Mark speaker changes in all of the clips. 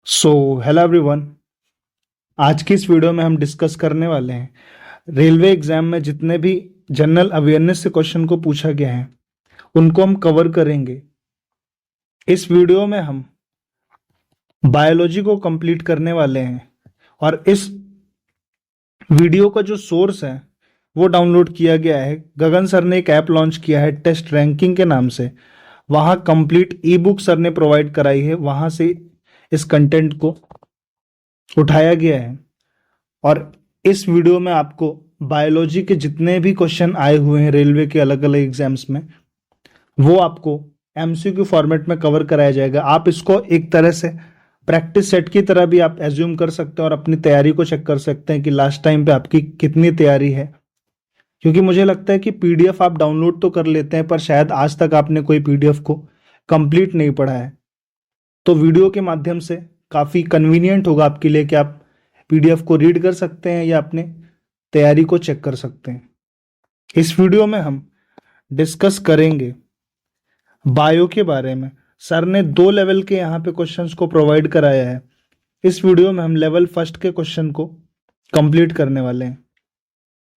Speaker 1: So hello everyone. आज की इस वीडियो में हम डिस्कस करने वाले हैं रेलवे एग्जाम में जितने भी जनरल अवेयरनेस से क्वेश्चन को पूछा गया है उनको हम कवर करेंगे। इस वीडियो में हम बायोलॉजी को कंप्लीट करने वाले हैं और इस वीडियो का जो सोर्स है वो डाउनलोड किया गया है। गगन सर ने एक ऐप लॉन्च किया है टेस्ट रैंकिंग के नाम से। वहाँ कंप्लीट ई बुक सर ने प्रोवाइड कराई है, वहाँ से इस कंटेंट को उठाया गया है। और इस वीडियो में आपको बायोलॉजी के जितने भी क्वेश्चन आए हुए हैं रेलवे के अलग अलग एग्जाम्स में वो आपको एमसीक्यू फॉर्मेट में कवर कराया जाएगा। आप इसको एक तरह से प्रैक्टिस सेट की तरह भी आप एज्यूम कर सकते हैं और अपनी तैयारी को चेक कर सकते हैं कि लास्ट टाइम पे आपकी कितनी तैयारी है। क्योंकि मुझे लगता है कि पीडीएफ आप डाउनलोड तो कर लेते हैं पर शायद आज तक आपने कोई पीडीएफ को कंप्लीट नहीं पढ़ा है, तो वीडियो के माध्यम से काफ़ी कन्वीनियंट होगा आपके लिए कि आप पीडीएफ को रीड कर सकते हैं या अपने तैयारी को चेक कर सकते हैं। इस वीडियो में हम डिस्कस करेंगे बायो के बारे में। सर ने 2 लेवल के यहाँ पे क्वेश्चंस को प्रोवाइड कराया है। इस वीडियो में हम लेवल फर्स्ट के क्वेश्चन को कंप्लीट करने वाले हैं।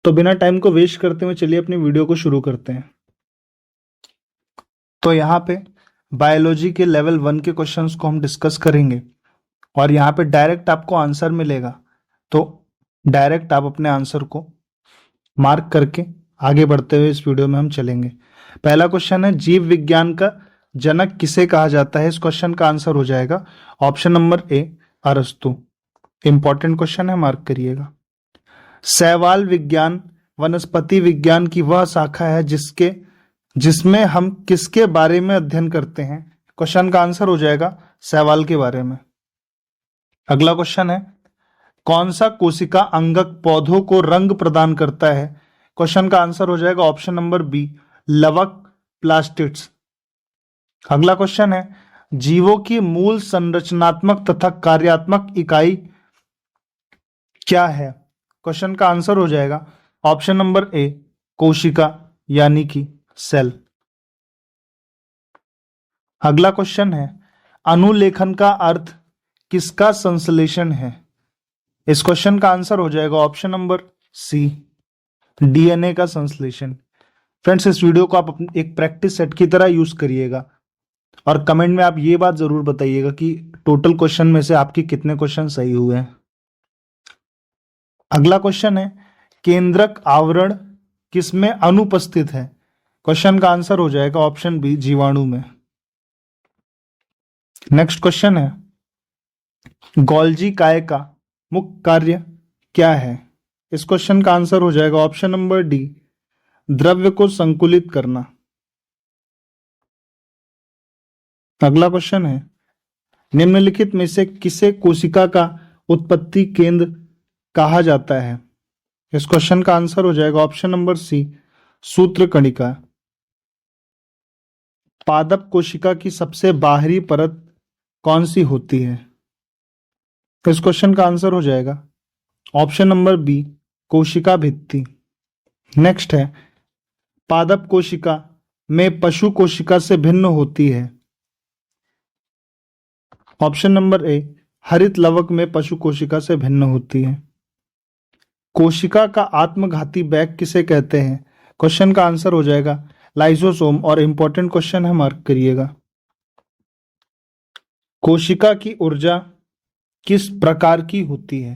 Speaker 1: तो बिना टाइम को वेस्ट करते हुए चलिए अपनी वीडियो को शुरू करते हैं। तो यहाँ पे बायोलॉजी के लेवल 1 के क्वेश्चंस को हम डिस्कस करेंगे और यहाँ पे डायरेक्ट आपको आंसर मिलेगा, तो डायरेक्ट आप अपने आंसर को मार्क करके आगे बढ़ते हुए इस वीडियो में हम चलेंगे। पहला क्वेश्चन है जीव विज्ञान का जनक किसे कहा जाता है। इस क्वेश्चन का आंसर हो जाएगा ऑप्शन नंबर ए अरस्तु। इंपॉर्टेंट क्वेश्चन है, मार्क करिएगा। शैवाल विज्ञान वनस्पति विज्ञान की वह शाखा है जिसमें हम किसके बारे में अध्ययन करते हैं। क्वेश्चन का आंसर हो जाएगा शैवाल के बारे में। अगला क्वेश्चन है कौन सा कोशिका अंगक पौधों को रंग प्रदान करता है। क्वेश्चन का आंसर हो जाएगा ऑप्शन नंबर बी लवक प्लास्टिड्स। अगला क्वेश्चन है जीवों की मूल संरचनात्मक तथा कार्यात्मक इकाई क्या है। क्वेश्चन का आंसर हो जाएगा ऑप्शन नंबर ए कोशिका यानी कि सेल। अगला क्वेश्चन है अनुलेखन का अर्थ किसका संश्लेषण है। इस क्वेश्चन का आंसर हो जाएगा ऑप्शन नंबर सी डीएनए का संश्लेषण। फ्रेंड्स, इस वीडियो को आप एक प्रैक्टिस सेट की तरह यूज करिएगा और कमेंट में आप ये बात जरूर बताइएगा कि टोटल क्वेश्चन में से आपके कितने क्वेश्चन सही हुए हैं। अगला क्वेश्चन है केंद्रक आवरण किसमें अनुपस्थित है। क्वेश्चन का आंसर हो जाएगा ऑप्शन बी जीवाणु में। नेक्स्ट क्वेश्चन है गोल्जी काय का मुख्य कार्य क्या है। इस क्वेश्चन का आंसर हो जाएगा ऑप्शन नंबर डी द्रव्य को संकुलित करना। अगला क्वेश्चन है निम्नलिखित में से किसे कोशिका का उत्पत्ति केंद्र कहा जाता है। इस क्वेश्चन का आंसर हो जाएगा ऑप्शन नंबर सी सूत्रकणिका। पादप कोशिका की सबसे बाहरी परत कौन सी होती है। इस क्वेश्चन का आंसर हो जाएगा ऑप्शन नंबर बी कोशिका भित्ति। नेक्स्ट है पादप कोशिका में पशु कोशिका से भिन्न होती है। ऑप्शन नंबर ए हरित लवक में पशु कोशिका से भिन्न होती है। कोशिका का आत्मघाती बैग किसे कहते हैं। क्वेश्चन का आंसर हो जाएगा लाइसोसोम और इंपॉर्टेंट क्वेश्चन है, मार्क करिएगा। कोशिका की ऊर्जा किस प्रकार की होती है।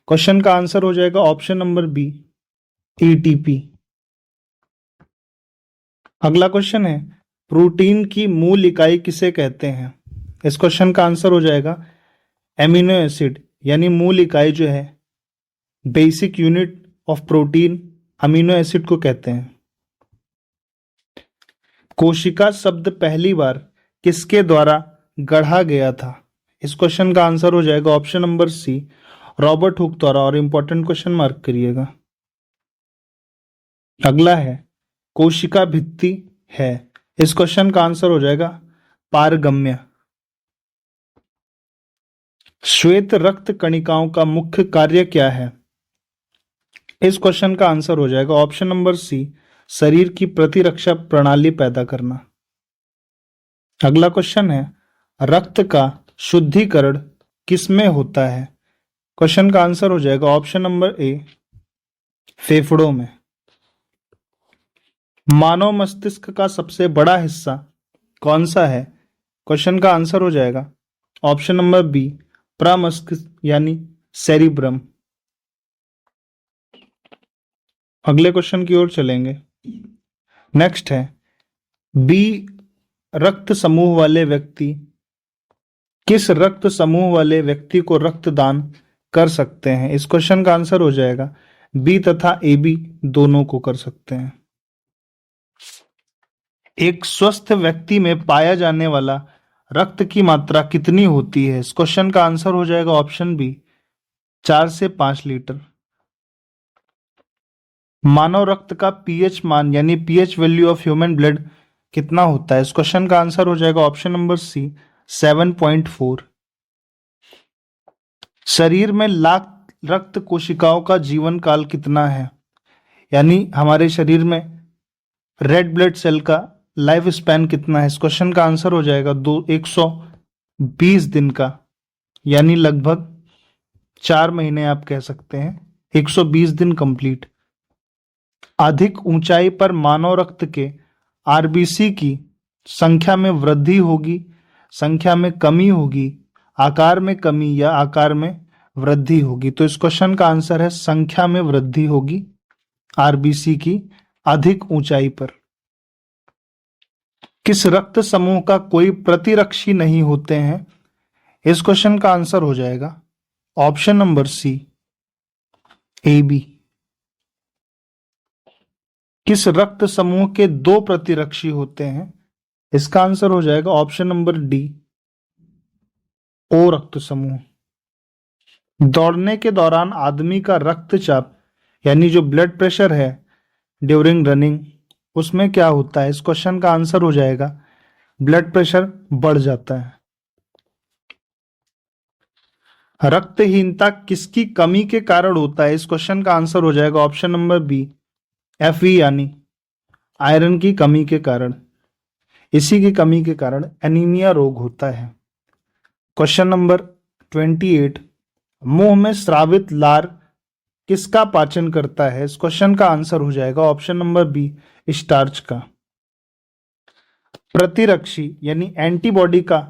Speaker 1: क्वेश्चन का आंसर हो जाएगा ऑप्शन नंबर बी एटीपी। अगला क्वेश्चन है प्रोटीन की मूल इकाई किसे कहते हैं। इस क्वेश्चन का आंसर हो जाएगा एमिनो एसिड, यानी मूल इकाई जो है basic unit of protein amino acid को कहते हैं। कोशिका शब्द पहली बार किसके द्वारा गढ़ा गया था। इस क्वेश्चन का आंसर हो जाएगा option number C Robert Hooke द्वारा और इंपॉर्टेंट क्वेश्चन, मार्क करिएगा। अगला है कोशिका भित्ति है। इस क्वेश्चन का आंसर हो जाएगा पारगम्य। श्वेत रक्त कणिकाओं का मुख्य कार्य क्या है। इस क्वेश्चन का आंसर हो जाएगा ऑप्शन नंबर सी शरीर की प्रतिरक्षा प्रणाली पैदा करना। अगला क्वेश्चन है रक्त का शुद्धिकरण किस में होता है? क्वेश्चन का आंसर हो जाएगा ऑप्शन नंबर ए, फेफड़ों में। मानव मस्तिष्क का सबसे बड़ा हिस्सा कौन सा है? क्वेश्चन का आंसर हो जाएगा ऑप्शन नंबर बी, प्रमस्तिष्क यानी सेरिब्रम। अगले क्वेश्चन की ओर चलेंगे। नेक्स्ट है, बी रक्त समूह वाले व्यक्ति किस रक्त समूह वाले व्यक्ति को रक्तदान कर सकते हैं? इस क्वेश्चन का आंसर हो जाएगा बी तथा ए बी दोनों को कर सकते हैं। एक स्वस्थ व्यक्ति में पाया जाने वाला रक्त की मात्रा कितनी होती है? इस क्वेश्चन का आंसर हो जाएगा ऑप्शन बी, 4 से 5 लीटर। मानव रक्त का पीएच मान यानी pH value of human blood कितना होता है? इस क्वेश्चन का आंसर हो जाएगा ऑप्शन नंबर सी, 7.4। शरीर में लाख रक्त कोशिकाओं का जीवन काल कितना है? यानी हमारे शरीर में रेड ब्लड सेल का लाइफ स्पैन कितना है? इस क्वेश्चन का आंसर हो जाएगा 120 दिन का, यानी लगभग 4 महीने आप कह सकते हैं, 120 दिन कंप्लीट। अधिक ऊंचाई पर मानव रक्त के आरबीसी की संख्या में वृद्धि होगी, संख्या में कमी होगी, आकार में कमी या आकार में वृद्धि होगी? तो इस क्वेश्चन का आंसर है संख्या में वृद्धि होगी आरबीसी की अधिक ऊंचाई पर। किस रक्त समूह का कोई प्रतिरक्षी नहीं होते हैं? इस क्वेश्चन का आंसर हो जाएगा option number C, A B. किस रक्त समूह के 2 प्रतिरक्षी होते हैं? इसका आंसर हो जाएगा ऑप्शन नंबर डी, ओ रक्त समूह। दौड़ने के दौरान आदमी का रक्तचाप यानी जो ब्लड प्रेशर है ड्यूरिंग रनिंग, उसमें क्या होता है? इस क्वेश्चन का आंसर हो जाएगा ब्लड प्रेशर बढ़ जाता है। रक्तहीनता किसकी कमी के कारण होता है? इस क्वेश्चन का आंसर हो जाएगा ऑप्शन नंबर बी, Fe यानी आयरन की कमी के कारण। इसी की कमी के कारण एनीमिया रोग होता है। क्वेश्चन नंबर 28, मुंह में स्रावित लार किसका पाचन करता है? इस क्वेश्चन का आंसर हो जाएगा ऑप्शन नंबर बी, स्टार्च का। प्रतिरक्षी यानी एंटीबॉडी का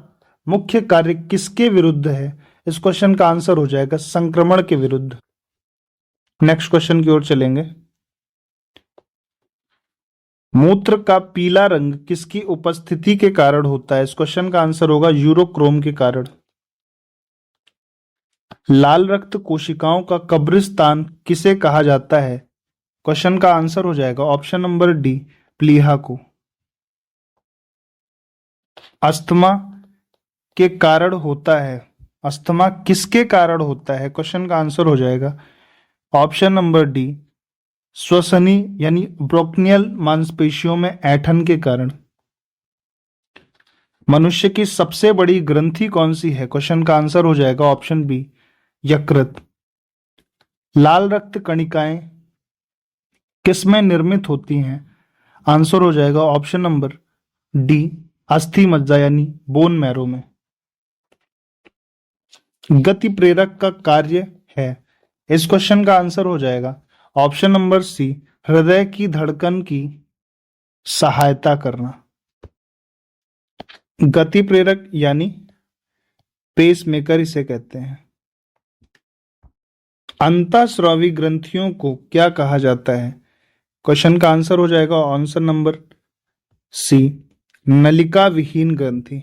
Speaker 1: मुख्य कार्य किसके विरुद्ध है? इस क्वेश्चन का आंसर हो जाएगा संक्रमण के विरुद्ध। नेक्स्ट क्वेश्चन की ओर चलेंगे। मूत्र का पीला रंग किसकी उपस्थिति के कारण होता है? इस क्वेश्चन का आंसर होगा यूरोक्रोम के कारण। लाल रक्त कोशिकाओं का कब्रिस्तान किसे कहा जाता है? क्वेश्चन का आंसर हो जाएगा ऑप्शन नंबर डी, प्लीहा को। अस्थमा के कारण होता है, अस्थमा किसके कारण होता है? क्वेश्चन का आंसर हो जाएगा ऑप्शन नंबर डी, श्वसनी यानी ब्रोक्नियल मांसपेशियों में ऐंठन के कारण। मनुष्य की सबसे बड़ी ग्रंथि कौन सी है? क्वेश्चन का आंसर हो जाएगा ऑप्शन बी, यकृत। लाल रक्त कणिकाएं किस में निर्मित होती हैं? आंसर हो जाएगा ऑप्शन नंबर डी, अस्थि मज्जा यानी बोन मैरो में। गति प्रेरक का कार्य है, इस क्वेश्चन का आंसर हो जाएगा ऑप्शन नंबर सी, हृदय की धड़कन की सहायता करना। गति प्रेरक यानी पेसमेकर इसे कहते हैं। अंतःस्रावी ग्रंथियों को क्या कहा जाता है? क्वेश्चन का आंसर हो जाएगा आंसर नंबर सी, नलिका विहीन ग्रंथि।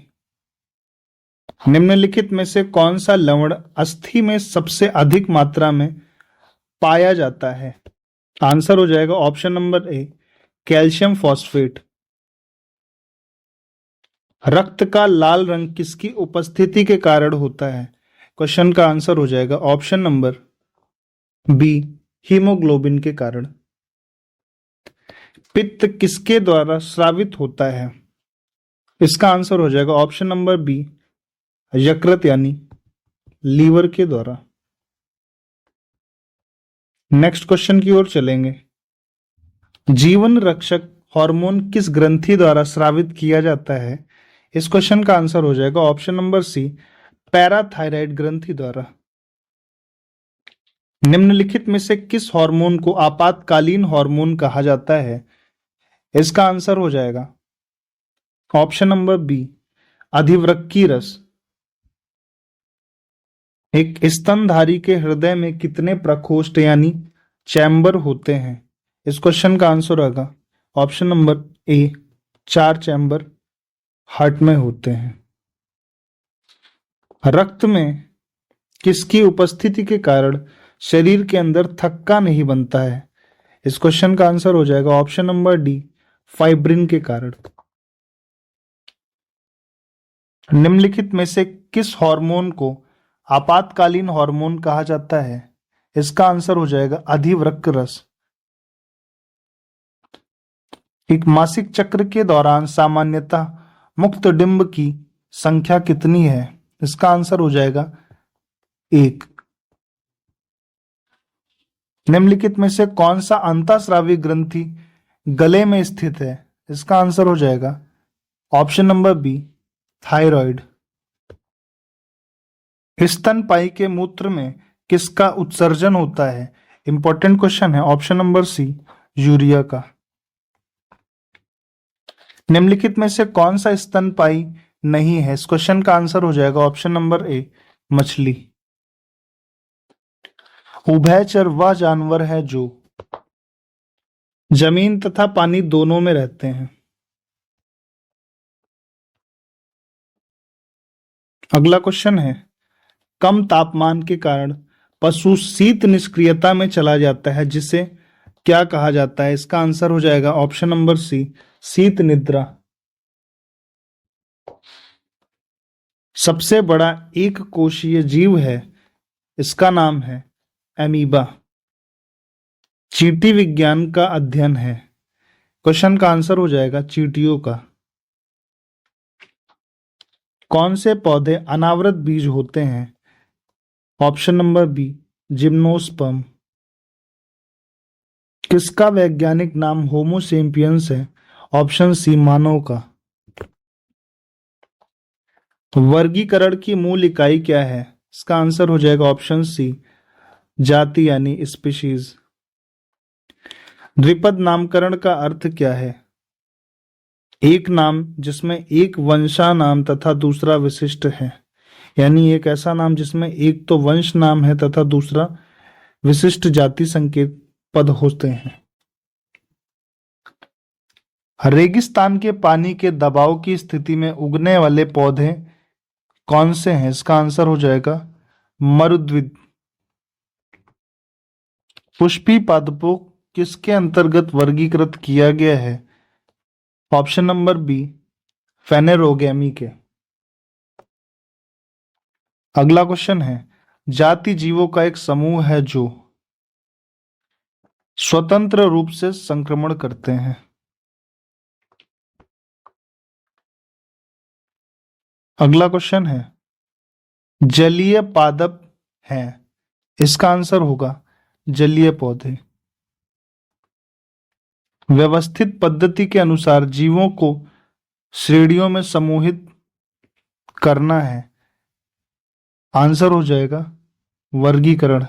Speaker 1: निम्नलिखित में से कौन सा लवण अस्थि में सबसे अधिक मात्रा में पाया जाता है? आंसर हो जाएगा ऑप्शन नंबर ए, कैल्शियम फॉस्फेट। रक्त का लाल रंग किसकी उपस्थिति के कारण होता है? क्वेश्चन का आंसर हो जाएगा ऑप्शन नंबर बी, हीमोग्लोबिन के कारण। पित्त किसके द्वारा स्रावित होता है? इसका आंसर हो जाएगा ऑप्शन नंबर बी, यकृत यानी लीवर के द्वारा। नेक्स्ट क्वेश्चन की ओर चलेंगे। जीवन रक्षक हार्मोन किस ग्रंथि द्वारा स्रावित किया जाता है? इस क्वेश्चन का आंसर हो जाएगा ऑप्शन नंबर सी, पैराथायराइड ग्रंथि द्वारा। निम्नलिखित में से किस हार्मोन को आपातकालीन हार्मोन कहा जाता है? इसका आंसर हो जाएगा ऑप्शन नंबर बी, अधिवृक्की रस। एक स्तनधारी के हृदय में कितने प्रकोष्ठ यानी चैम्बर होते हैं? इस क्वेश्चन का आंसर होगा ऑप्शन नंबर ए, 4 चैम्बर हार्ट में होते हैं। रक्त में किसकी उपस्थिति के कारण शरीर के अंदर थक्का नहीं बनता है? इस क्वेश्चन का आंसर हो जाएगा ऑप्शन नंबर डी, फाइब्रिन के कारण। निम्नलिखित में से किस हार्मोन को आपातकालीन हार्मोन कहा जाता है? इसका आंसर हो जाएगा अधिवृक्क रस। एक मासिक चक्र के दौरान सामान्यतः मुक्त डिंब की संख्या कितनी है? इसका आंसर हो जाएगा 1। निम्नलिखित में से कौन सा अंतःस्रावी ग्रंथि गले में स्थित है? इसका आंसर हो जाएगा ऑप्शन नंबर बी, थायराइड। स्तनपायी के मूत्र में किसका उत्सर्जन होता है? इंपॉर्टेंट क्वेश्चन है, ऑप्शन नंबर सी, यूरिया का। निम्नलिखित में से कौन सा स्तनपायी नहीं है? इस क्वेश्चन का आंसर हो जाएगा ऑप्शन नंबर ए, मछली। उभयचर वह जानवर है जो जमीन तथा पानी दोनों में रहते हैं। अगला क्वेश्चन है, कम तापमान के कारण पशु शीत निष्क्रियता में चला जाता है, जिसे क्या कहा जाता है? इसका आंसर हो जाएगा ऑप्शन नंबर सी, शीत निद्रा। सबसे बड़ा एक कोशीय जीव है, इसका नाम है एमीबा। चींटी विज्ञान का अध्ययन है। क्वेश्चन का आंसर हो जाएगा चींटियों का। कौन से पौधे अनावृत बीज होते हैं? Option number B, gymnosperm. किसका वैज्ञानिक नाम होमो सेपियंस है? ऑप्शन सी, मानव का। वर्गीकरण की मूल इकाई क्या है? इसका आंसर हो जाएगा ऑप्शन सी, जाति यानी स्पीशीज। द्विपद नामकरण का अर्थ क्या है? एक नाम जिसमें एक वंशा नाम तथा दूसरा विशिष्ट है, यानी एक ऐसा नाम जिसमें एक तो वंश नाम है तथा दूसरा विशिष्ट जाति संकेत पद होते हैं। रेगिस्तान के पानी के दबाव की स्थिति में उगने वाले पौधे कौन से हैं? इसका आंसर हो जाएगा मरुद्भिद। पुष्पी पादपों किसके अंतर्गत वर्गीकृत किया गया है? ऑप्शन नंबर बी, फेनेरोगैमी के। अगला क्वेश्चन है, जाति जीवों का एक समूह है जो स्वतंत्र रूप से संक्रमण करते हैं। अगला क्वेश्चन है, जलीय पादप हैं, इसका आंसर होगा जलीय पौधे। व्यवस्थित पद्धति के अनुसार जीवों को श्रेणियों में समूहित करना है, आंसर हो जाएगा वर्गीकरण।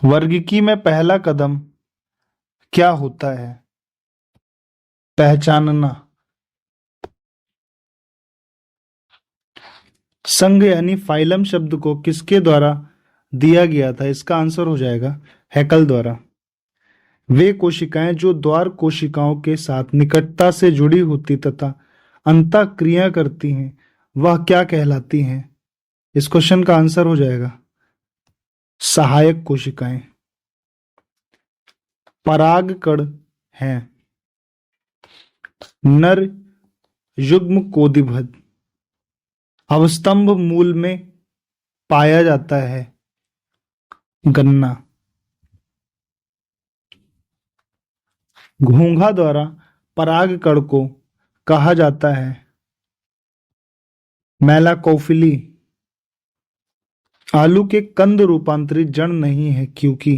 Speaker 1: वर्गीकी में पहला कदम क्या होता है? पहचानना। संघ यानी फाइलम शब्द को किसके द्वारा दिया गया था? इसका आंसर हो जाएगा हैकल द्वारा। वे कोशिकाएं जो द्वार कोशिकाओं के साथ निकटता से जुड़ी होती तथा अंतःक्रिया करती हैं, वह क्या कहलाती हैं? इस क्वेश्चन का आंसर हो जाएगा सहायक कोशिकाएं। परागकण हैं। नर युग्म कोदिभद अवस्तंभ मूल में पाया जाता है गन्ना। घोंघा द्वारा परागकण को कहा जाता है मैलाकोफिली। आलू के कंद रूपांतरित जड़ नहीं है क्योंकि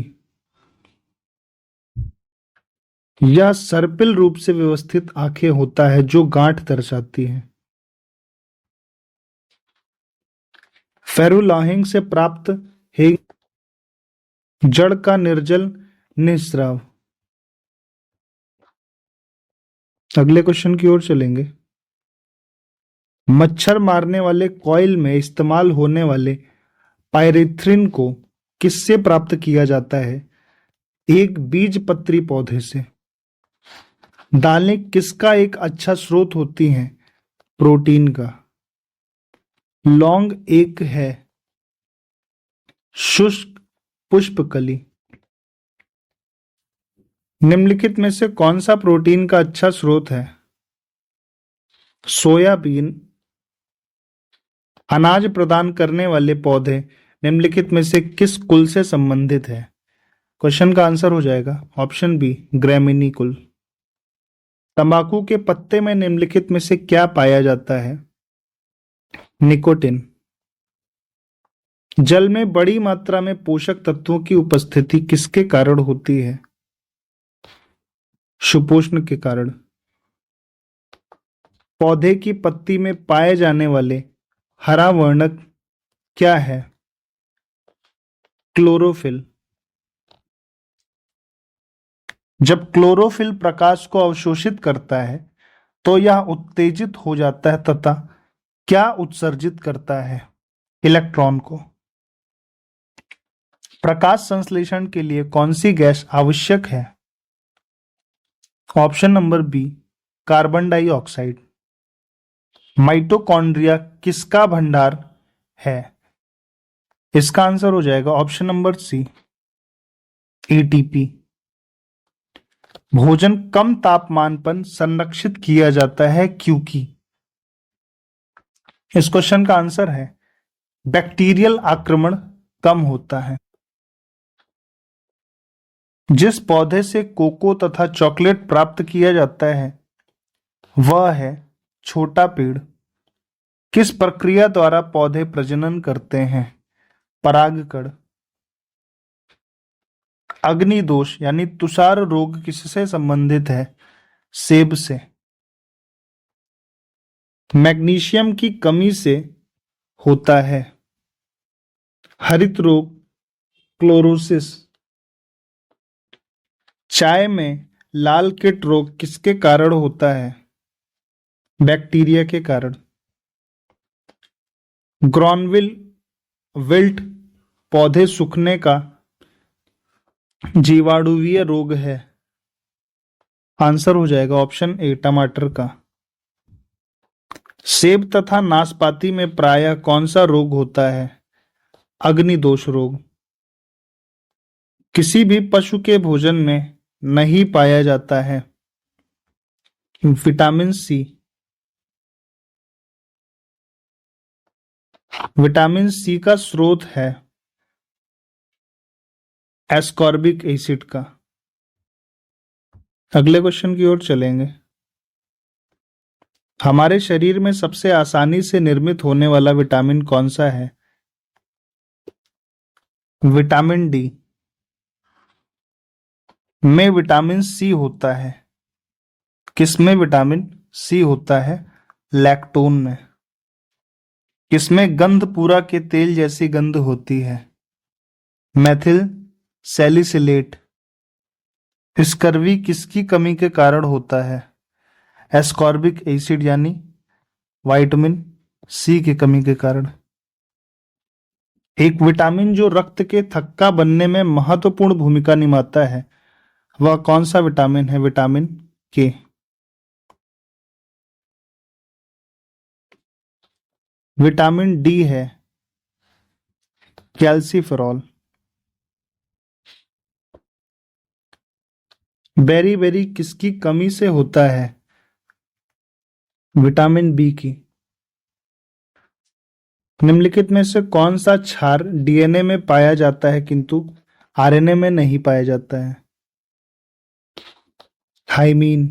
Speaker 1: यह सर्पिल रूप से व्यवस्थित आंखें होता है जो गांठ दर्शाती है। फेरुलाहिंग से प्राप्त है जड़ का निर्जल निस्राव। अगले क्वेश्चन की ओर चलेंगे। मच्छर मारने वाले कॉइल में इस्तेमाल होने वाले पायरेथ्रिन को किससे प्राप्त किया जाता है? एक बीजपत्री पौधे से। दालें किसका एक अच्छा स्रोत होती हैं? प्रोटीन का। लौंग एक है शुष्क पुष्पकली। निम्नलिखित में से कौन सा प्रोटीन का अच्छा स्रोत है? सोयाबीन। अनाज प्रदान करने वाले पौधे निम्नलिखित में से किस कुल से संबंधित है? क्वेश्चन का आंसर हो जाएगा ऑप्शन बी, ग्रैमिनी कुल। तंबाकू के पत्ते में निम्नलिखित में से क्या पाया जाता है? निकोटिन। जल में बड़ी मात्रा में पोषक तत्वों की उपस्थिति किसके कारण होती है? सुपोषण के कारण। पौधे की पत्ती में पाए जाने वाले हरा वर्णक क्या है? क्लोरोफिल। जब क्लोरोफिल प्रकाश को अवशोषित करता है तो यह उत्तेजित हो जाता है तथा क्या उत्सर्जित करता है? इलेक्ट्रॉन को। प्रकाश संश्लेषण के लिए कौन सी गैस आवश्यक है? Option number B, carbon dioxide. Mitochondria किसका भंडार है? इसका आंसर हो जाएगा ऑप्शन नंबर सी, एटीपी। भोजन कम तापमान पर संरक्षित किया जाता है क्योंकि। इस क्वेश्चन का आंसर है बैक्टीरियल आक्रमण कम होता है। जिस पौधे से कोको तथा चॉकलेट प्राप्त किया जाता है वह है छोटा पेड़। किस प्रक्रिया द्वारा पौधे प्रजनन करते हैं? परागकण। अग्नि दोष यानी तुषार रोग किससे संबंधित है? सेब से। मैग्नीशियम की कमी से होता है हरित रोग, क्लोरोसिस। चाय में लाल कीट रोग किसके कारण होता है? बैक्टीरिया के कारण। ग्रॉनविल विल्ट पौधे सूखने का जीवाणुवीय रोग है। आंसर हो जाएगा ऑप्शन ए, टमाटर का। सेब तथा नाशपाती में प्रायः कौन सा रोग होता है? अग्नि दोष रोग। किसी भी पशु के भोजन में नहीं पाया जाता है विटामिन सी। विटामिन सी का स्रोत है एस्कॉर्बिक एसिड का। अगले क्वेश्चन की ओर चलेंगे। हमारे शरीर में सबसे आसानी से निर्मित होने वाला विटामिन कौन सा है? Vitamin D. में विटामिन सी होता है। किसमें विटामिन सी होता है? लैक्टोन में। किसमें गंधपूरा के तेल जैसी गंध होती है? Methyl salicylate. स्कर्वी किसकी कमी के कारण होता है? एस्कॉर्बिक एसिड यानी विटामिन सी की कमी के कारण। एक विटामिन जो रक्त के थक्का बनने में महत्वपूर्ण भूमिका निभाता है वह कौन सा विटामिन है? विटामिन के। विटामिन डी है कैल्सीफेरॉल। बेरी बेरी किसकी कमी से होता है? विटामिन बी की। निम्नलिखित में से कौन सा क्षार डीएनए में पाया जाता है किंतु आरएनए में नहीं पाया जाता है? थाइमीन।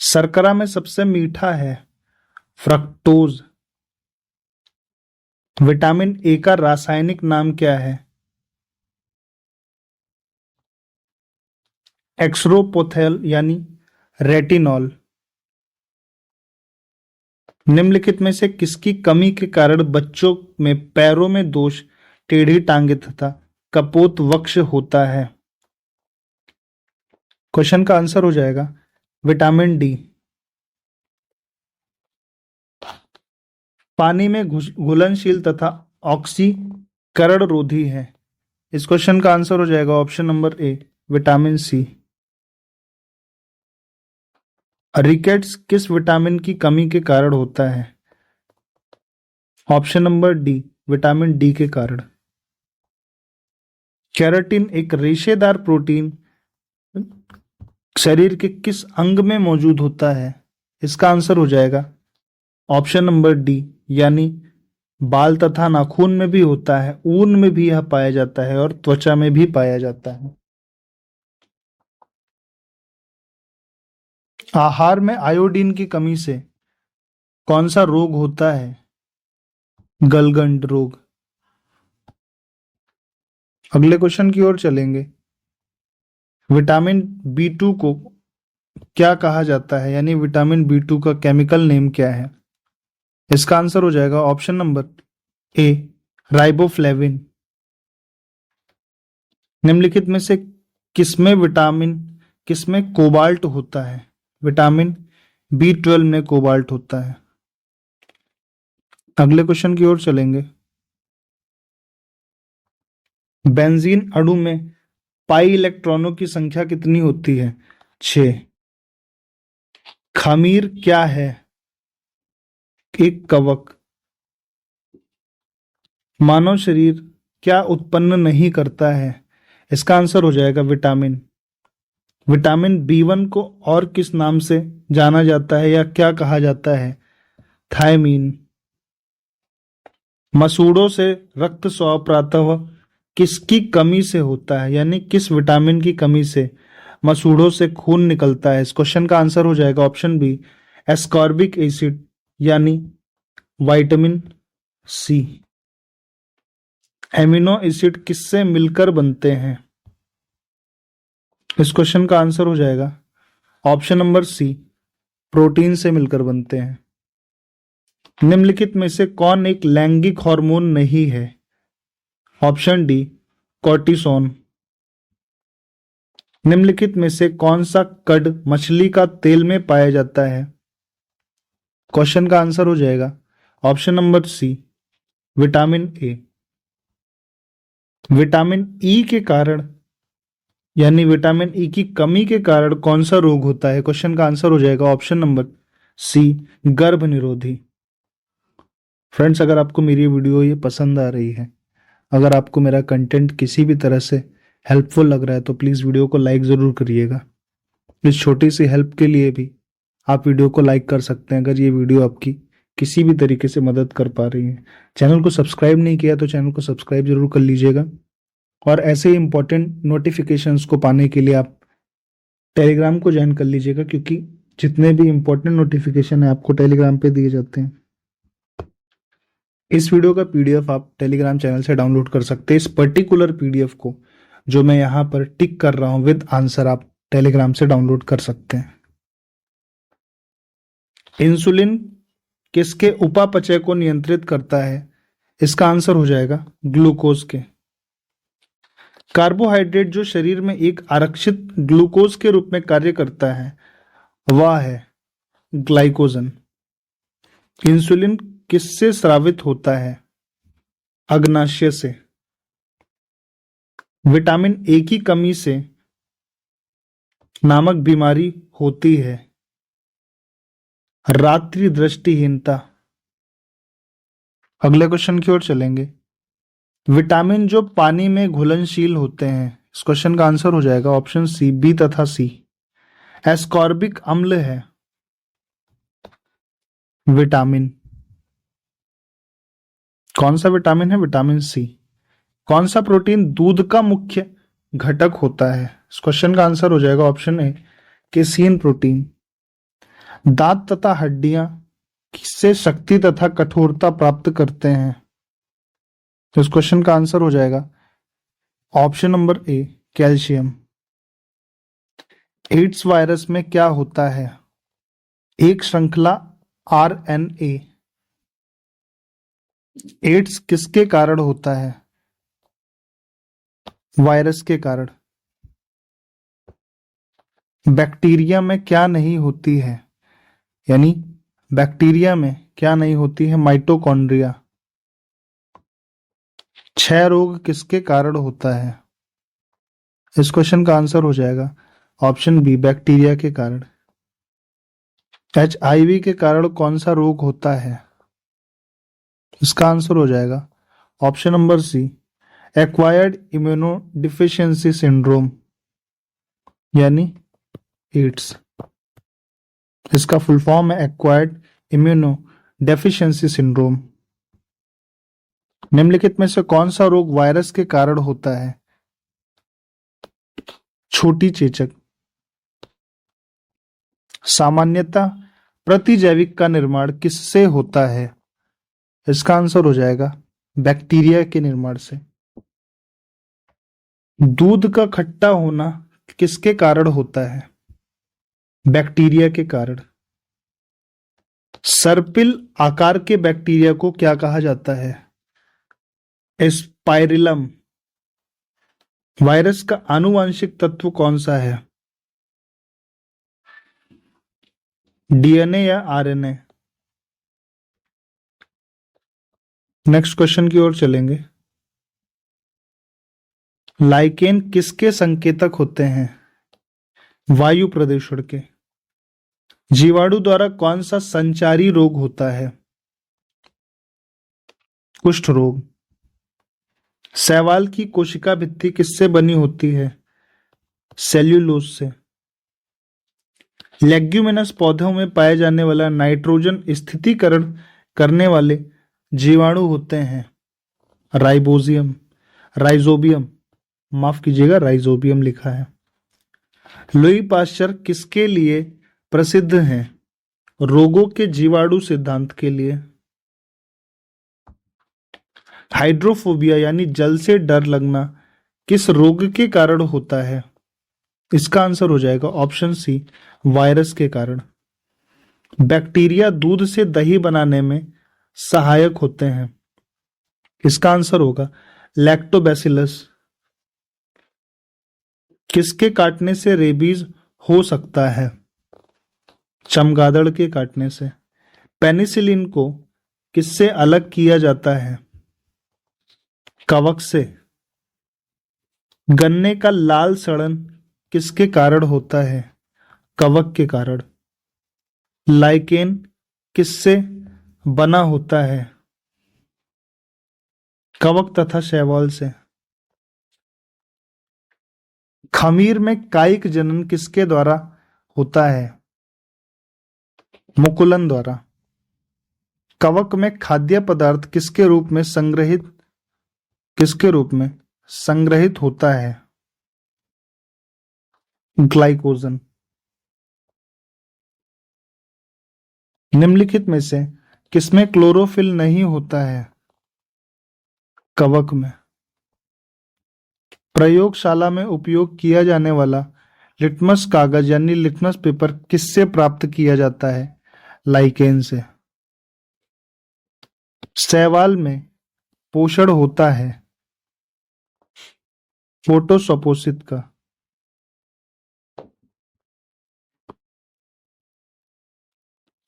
Speaker 1: शर्करा में सबसे मीठा है फ्रक्टोज। विटामिन ए का रासायनिक नाम क्या है? एक्सरोपोथेल यानी रेटिनॉल। निम्नलिखित में से किसकी कमी के कारण बच्चों में पैरों में दोष, टेढ़ी टांगे तथा कपोत वक्ष होता है? क्वेश्चन का आंसर हो जाएगा विटामिन डी। पानी में घुलनशील तथा ऑक्सीकरण रोधी है। इस क्वेश्चन का आंसर हो जाएगा option number A, vitamin C. Rickets किस विटामिन की कमी के कारण होता है? Option number D, vitamin D के कारण। केराटिन एक रेशेदार प्रोटीन शरीर के किस अंग में मौजूद होता है? इसका आंसर हो जाएगा ऑप्शन नंबर डी, यानी बाल तथा नाखून में भी होता है, ऊन में भी यह पाया जाता है और त्वचा में भी पाया जाता है। आहार में आयोडीन की कमी से कौन सा रोग होता है? गलगंड रोग। अगले क्वेश्चन की ओर चलेंगे। विटामिन बी2 को क्या कहा जाता है, यानी विटामिन बी2 का केमिकल नेम क्या है? इसका आंसर हो जाएगा ऑप्शन नंबर ए, राइबोफ्लेविन। निम्नलिखित में से किसमें कोबाल्ट होता है? विटामिन बी12 में कोबाल्ट होता है। अगले क्वेश्चन की ओर चलेंगे। बेंजीन अणु में पाई इलेक्ट्रॉनों की संख्या कितनी होती है? 6। खमीर क्या है? एक कवक। मानव शरीर क्या उत्पन्न नहीं करता है? इसका आंसर हो जाएगा विटामिन। विटामिन बी1 को और किस नाम से जाना जाता है या क्या कहा जाता है? थायमीन। मसूड़ों से रक्त स्राव प्रातः किसकी कमी से होता है, यानी किस विटामिन की कमी से मसूड़ों से खून निकलता है? इस क्वेश्चन का आंसर हो जाएगा ऑप्शन बी, एस्कॉर्बिक एसिड यानी विटामिन सी। एमिनो एसिड किससे मिलकर बनते हैं? इस क्वेश्चन का आंसर हो जाएगा ऑप्शन नंबर सी, प्रोटीन से मिलकर बनते हैं। निम्नलिखित में से कौन एक लैंगिक हार्मोन नहीं है? Option D, cortisone. निम्नलिखित में से कौन सा कड मछली का तेल में पाया जाता है? क्वेश्चन का आंसर हो जाएगा option number C, vitamin A. Vitamin E के कारण यानी विटामिन ई की कमी के कारण कौन सा रोग होता है? क्वेश्चन का आंसर हो जाएगा ऑप्शन नंबर सी, गर्भ निरोधी। फ्रेंड्स, अगर आपको मेरी वीडियो ये पसंद आ रही है, अगर आपको मेरा कंटेंट किसी भी तरह से हेल्पफुल लग रहा है तो प्लीज़ वीडियो को लाइक ज़रूर करिएगा। इस छोटी सी हेल्प के लिए भी आप वीडियो को लाइक कर सकते हैं अगर ये वीडियो आपकी किसी भी तरीके से मदद कर पा रही है। चैनल को सब्सक्राइब नहीं किया तो चैनल को सब्सक्राइब जरूर कर लीजिएगा और ऐसे ही इंपॉर्टेंट नोटिफिकेशंस को पाने के लिए आप टेलीग्राम को ज्वाइन कर लीजिएगा, क्योंकि जितने भी इंपॉर्टेंट नोटिफिकेशन है आपको टेलीग्राम पे दिए जाते हैं। इस वीडियो का पीडीएफ आप टेलीग्राम चैनल से डाउनलोड कर सकते हैं। इस पर्टिकुलर पीडीएफ को जो मैं यहाँ पर टिक कर रहा हूँ विद आंसर आप टेलीग्राम से डाउनलोड कर सकते हैं। इंसुलिन किसके उपापचय को नियंत्रित करता है? इसका आंसर हो जाएगा ग्लूकोज के। कार्बोहाइड्रेट जो शरीर में एक आरक्षित ग्लूकोज के रूप में कार्य करता है वह है ग्लाइकोजन। इंसुलिन किससे स्रावित होता है? अग्नाशय से। विटामिन ए की कमी से नामक बीमारी होती है रात्रि दृष्टिहीनता। अगले क्वेश्चन की ओर चलेंगे। विटामिन जो पानी में घुलनशील होते हैं, इस क्वेश्चन का आंसर हो जाएगा ऑप्शन सी, बी तथा सी। एस्कॉर्बिक अम्ल है विटामिन। कौन सा विटामिन है? Vitamin C. कौन सा प्रोटीन दूध का मुख्य घटक होता है? इस क्वेश्चन का आंसर हो जाएगा ऑप्शन ए, केसीन प्रोटीन। दांत तथा हड्डियां किससे शक्ति तथा कठोरता प्राप्त करते हैं? तो इस क्वेश्चन का आंसर हो जाएगा ऑप्शन नंबर ए, कैल्शियम। एड्स वायरस में क्या होता है? एक श्रृंखला RNA। एड्स किसके कारण होता है? वायरस के कारण। बैक्टीरिया में क्या नहीं होती है? यानी बैक्टीरिया में क्या नहीं होती है? माइटोकॉन्ड्रिया। क्षय रोग किसके कारण होता है? इस क्वेश्चन का आंसर हो जाएगा ऑप्शन बी, बैक्टीरिया के कारण। HIV के कारण कौन सा रोग होता है? इसका आंसर हो जाएगा option number C, acquired immuno deficiency syndrome, यानी एड्स। इसका फुल फॉर्म है एक्वायर्ड इम्यूनो डेफिशिएंसी सिंड्रोम। निम्नलिखित में से कौन सा रोग वायरस के कारण होता है? छोटी चेचक। सामान्यतः प्रतिजैविक का निर्माण किससे होता है? इसका आंसर हो जाएगा बैक्टीरिया के निर्माण से। दूध का खट्टा होना किसके कारण होता है? बैक्टीरिया के कारण। सर्पिल आकार के बैक्टीरिया को क्या कहा जाता है? स्पाइरिलम। वायरस का आनुवांशिक तत्व कौन सा है? DNA या RNA? नेक्स्ट क्वेश्चन की ओर चलेंगे। लाइकेन किसके संकेतक होते हैं? वायु प्रदूषण के। जीवाणु द्वारा कौन सा संचारी रोग होता है? कुष्ठ रोग। शैवाल की कोशिका भित्ति किससे बनी होती है? सेल्यूलोज से। लेग्यूमिनस पौधों में पाए जाने वाला नाइट्रोजन स्थिरीकरण करने वाले जीवाणु होते हैं राइजोबियम। माफ कीजिएगा, राइजोबियम लिखा है। लुई पाश्चर किसके लिए प्रसिद्ध हैं? रोगों के जीवाणु सिद्धांत के लिए। हाइड्रोफोबिया यानी जल से डर लगना किस रोग के कारण होता है? इसका आंसर हो जाएगा ऑप्शन सी, वायरस के कारण। बैक्टीरिया दूध से दही बनाने में सहायक होते हैं। इसका आंसर होगा लैक्टोबैसिलस। किसके काटने से रेबीज हो सकता है? चमगादड़ के काटने से। पेनिसिलिन को किससे अलग किया जाता है? कवक से। गन्ने का लाल सड़न किसके कारण होता है? कवक के कारण। लाइकेन किससे बना होता है? कवक तथा शैवाल से। खमीर में कायिक जनन किसके द्वारा होता है? मुकुलन द्वारा। कवक में खाद्य पदार्थ किसके रूप में संग्रहित होता है? ग्लाइकोजन। निम्नलिखित में से किसमें क्लोरोफिल नहीं होता है? कवक में। प्रयोगशाला में उपयोग किया जाने वाला लिटमस कागज यानी लिटमस पेपर किससे प्राप्त किया जाता है? लाइकेन से। शैवाल में पोषण होता है फोटोसपोसित का।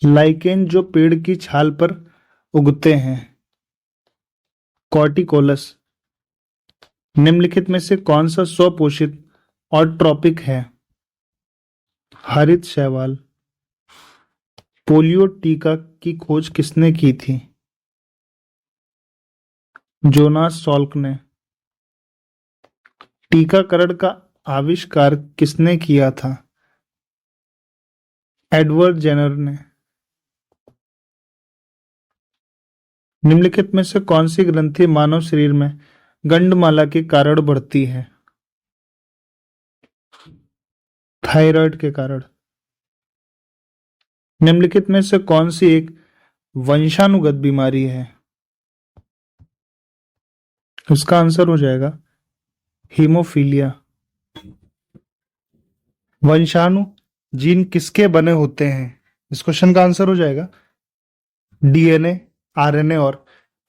Speaker 1: लाइकेन जो पेड़ की छाल पर उगते हैं, कॉर्टिकोलस। निम्नलिखित में से कौन सा स्वपोषित और ट्रॉपिक है? हरित शैवाल। पोलियो टीका की खोज किसने की थी? जोनास सॉल्क ने। टीकाकरण का आविष्कार किसने किया था? एडवर्ड जेनर ने। निम्नलिखित में से कौन सी ग्रंथि मानव शरीर में गंडमाला के कारण बढ़ती है? थायराइड के कारण। निम्नलिखित में से कौन सी एक वंशानुगत बीमारी है? उसका आंसर हो जाएगा हीमोफीलिया। वंशाणु जीन किसके बने होते हैं? इस क्वेश्चन का आंसर हो जाएगा डीएनए, आरएनए और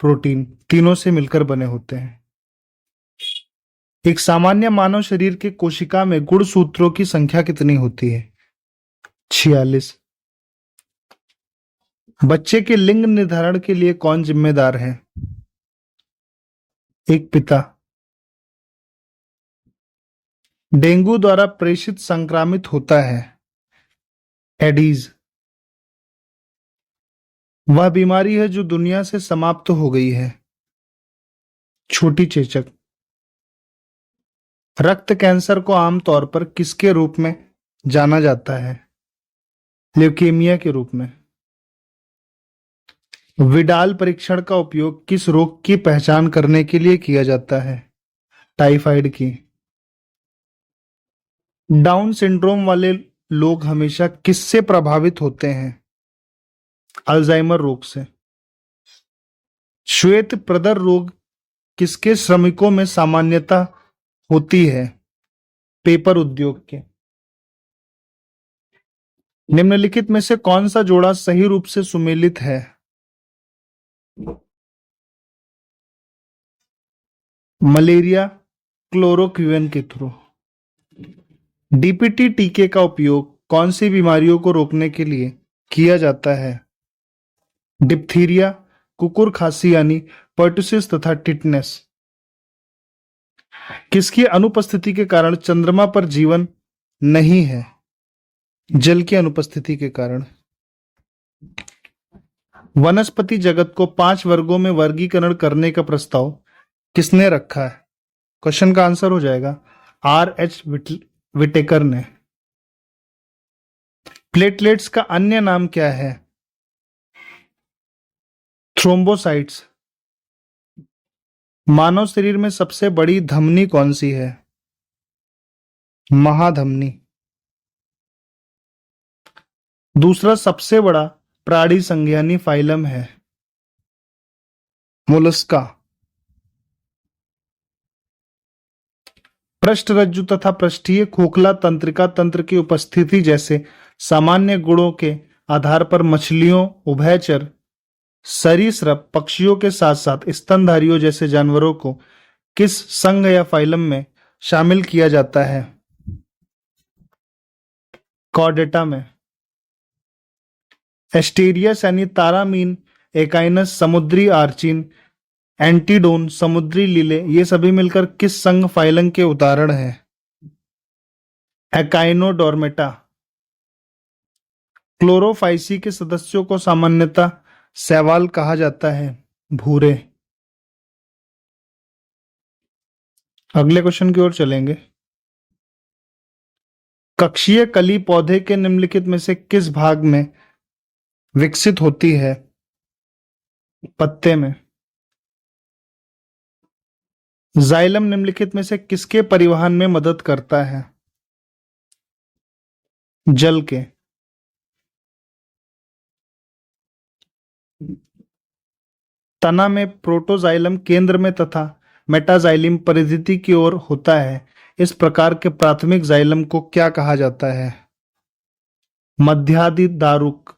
Speaker 1: प्रोटीन तीनों से मिलकर बने होते हैं। एक सामान्य मानव शरीर के कोशिका में गुणसूत्रों की संख्या कितनी होती है? 46। बच्चे के लिंग निर्धारण के लिए कौन जिम्मेदार है? एक पिता। डेंगू द्वारा प्रेषित संक्रामित होता है? एडीज। वह बीमारी है जो दुनिया से समाप्त हो गई है? छोटी चेचक। रक्त कैंसर को आमतौर पर किसके रूप में जाना जाता है? ल्यूकेमिया के रूप में। विडाल परीक्षण का उपयोग किस रोग की पहचान करने के लिए किया जाता है? टाइफाइड की। डाउन सिंड्रोम वाले लोग हमेशा किससे प्रभावित होते हैं? अल्जाइमर रोग से। श्वेत प्रदर रोग किसके श्रमिकों में सामान्यता होती है? पेपर उद्योग के। निम्नलिखित में से कौन सा जोड़ा सही रूप से सुमेलित है? मलेरिया क्लोरोक्विन के थ्रू। डीपीटी टीके का उपयोग कौन सी बीमारियों को रोकने के लिए किया जाता है? डिप्थीरिया, कुकुर खांसी यानी पर्टुसिस तथा टिटनेस। किसकी अनुपस्थिति के कारण चंद्रमा पर जीवन नहीं है? जल की अनुपस्थिति के कारण। वनस्पति जगत को 5 वर्गों में वर्गीकरण करने का प्रस्ताव किसने रखा है? क्वेश्चन का आंसर हो जाएगा आर.एच. विटेकर ने। प्लेटलेट्स का अन्य नाम क्या है? थ्रोम्बोसाइट्स। मानव शरीर में सबसे बड़ी धमनी कौन सी है? महाधमनी। दूसरा सबसे बड़ा प्राणी संघ यानी फाइलम है? मोलस्का। पृष्ठरज्जु तथा पृष्ठीय खोखला तंत्रिका तंत्र की उपस्थिति जैसे सामान्य गुणों के आधार पर मछलियों, उभयचर, सरीसृप पक्षियों के साथ साथ स्तनधारियों जैसे जानवरों को किस संघ या फाइलम में शामिल किया जाता है? कॉर्डेटा में। एस्टेरियस यानी तारामीन, एकाइनस समुद्री आर्चिन, एंटीडोन समुद्री लीले, ये सभी मिलकर किस संघ फाइलम के उदाहरण हैं? एकाइनोडोर्मेटा। क्लोरोफाइसी के सदस्यों को सामान्यतः शैवाल कहा जाता है? भूरे। अगले क्वेश्चन की ओर चलेंगे। कक्षीय कली पौधे के निम्नलिखित में से किस भाग में विकसित होती है? पत्ते में। जाइलम निम्नलिखित में से किसके परिवहन में मदद करता है? जल के। तना में प्रोटोजाइलम केंद्र में तथा मेटाजाइलम परिधि की ओर होता है। इस प्रकार के प्राथमिक जाइलम को क्या कहा जाता है? मध्यादि दारुक।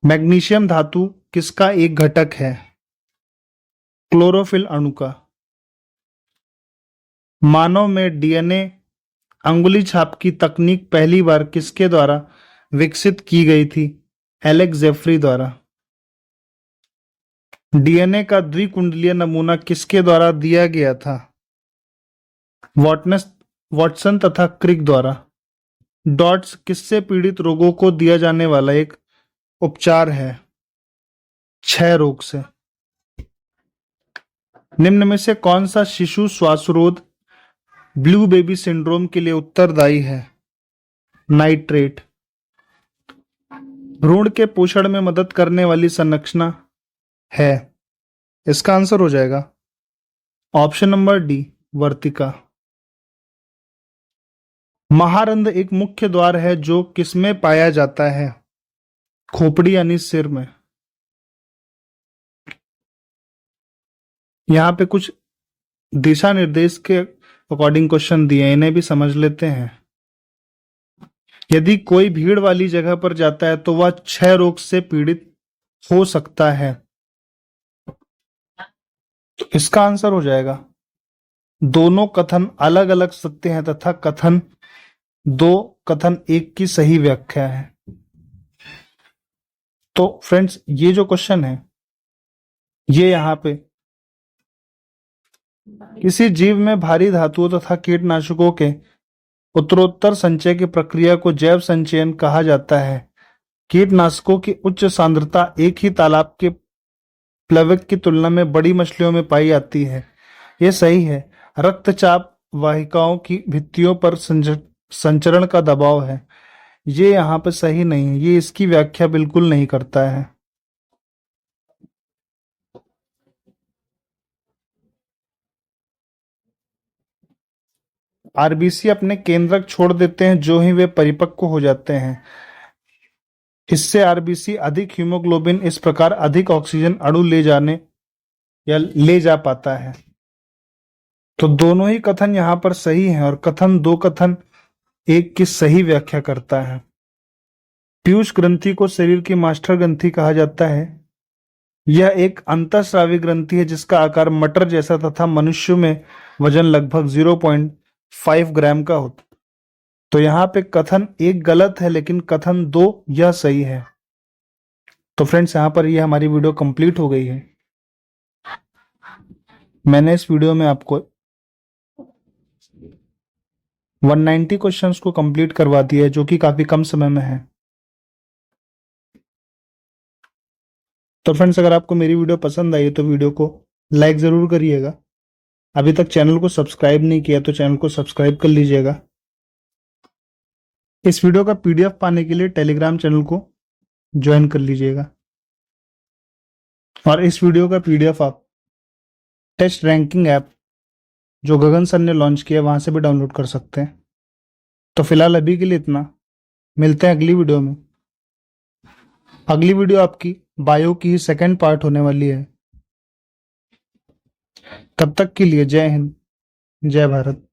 Speaker 1: मैग्नीशियम धातु किसका एक घटक है? क्लोरोफिल अणु का। मानव में डीएनए अंगुली छाप की तकनीक पहली बार किसके द्वारा विकसित की गई थी? एलेक्स जेफरी द्वारा। डीएनए का द्विकुंडलीय नमूना किसके द्वारा दिया गया था? वॉटसन तथा क्रिक द्वारा। डॉट्स किससे पीड़ित रोगों को दिया जाने वाला एक उपचार है? क्षय रोग से। निम्न में से कौन सा शिशु श्वासरोध ब्लू बेबी सिंड्रोम के लिए उत्तरदायी है? नाइट्रेट। भ्रूण के पोषण में मदद करने वाली संरचना है? इसका आंसर हो जाएगा ऑप्शन नंबर डी, वर्तिका। महारंध्र एक मुख्य द्वार है जो किसमें पाया जाता है? खोपड़ी यानी सिर में। यहाँ पे कुछ दिशा निर्देश के अकॉर्डिंग क्वेश्चन दिए हैं, इन्हें भी समझ लेते हैं। यदि कोई भीड़ वाली जगह पर जाता है तो वह क्षय रोग से पीड़ित हो सकता है। तो इसका आंसर हो जाएगा दोनों कथन अलग अलग सत्य हैं तथा कथन एक की सही व्याख्या है। तो फ्रेंड्स, ये जो क्वेश्चन है ये यहाँ पे किसी जीव में भारी धातुओं तथा कीटनाशकों के उत्तरोत्तर संचय की प्रक्रिया को जैव संचयन कहा जाता है। कीटनाशकों की उच्च सांद्रता एक ही तालाब के प्लवक की तुलना में बड़ी मछलियों में पाई जाती है। यह सही है। रक्तचाप वाहिकाओं की भित्तियों पर संचरण का दबाव है। ये यहाँ पे सही नहीं है, ये इसकी व्याख्या बिल्कुल नहीं करता है। आरबीसी अपने केंद्रक छोड़ देते हैं जो ही वे परिपक्व हो जाते हैं। इससे आरबीसी अधिक हीमोग्लोबिन, इस प्रकार अधिक ऑक्सीजन अणु ले जाने या ले जा पाता है। तो दोनों ही कथन यहां पर सही हैं और कथन एक की सही व्याख्या करता है। पीयूष ग्रंथि को शरीर की मास्टर ग्रंथि कहा जाता है। यह एक अंतःस्रावी ग्रंथि है जिसका आकार मटर जैसा तथा मनुष्य में वजन लगभग 0.5 ग्राम का होता है। तो यहाँ पे कथन एक गलत है लेकिन कथन दो यह सही है। तो फ्रेंड्स, यहाँ पर यह हमारी वीडियो कंप्लीट हो गई है। मैंने इस वीडियो में आपको 190 क्वेश्चंस को कंप्लीट करवा दिया है जो कि काफी कम समय में है। तो फ्रेंड्स, अगर आपको मेरी वीडियो पसंद आई तो वीडियो को लाइक जरूर करिएगा। अभी तक चैनल को सब्सक्राइब नहीं किया तो चैनल को सब्सक्राइब कर लीजिएगा। इस वीडियो का पीडीएफ पाने के लिए टेलीग्राम चैनल को ज्वाइन कर लीजिएगा और इस वीडियो का पीडीएफ आप टेस्ट रैंकिंग ऐप जो गगन सर ने लॉन्च किया वहां से भी डाउनलोड कर सकते हैं। तो फिलहाल अभी के लिए इतना। मिलते हैं अगली वीडियो में। अगली वीडियो आपकी बायो की ही सेकंड पार्ट होने वाली है। तब तक के लिए जय हिंद, जय भारत।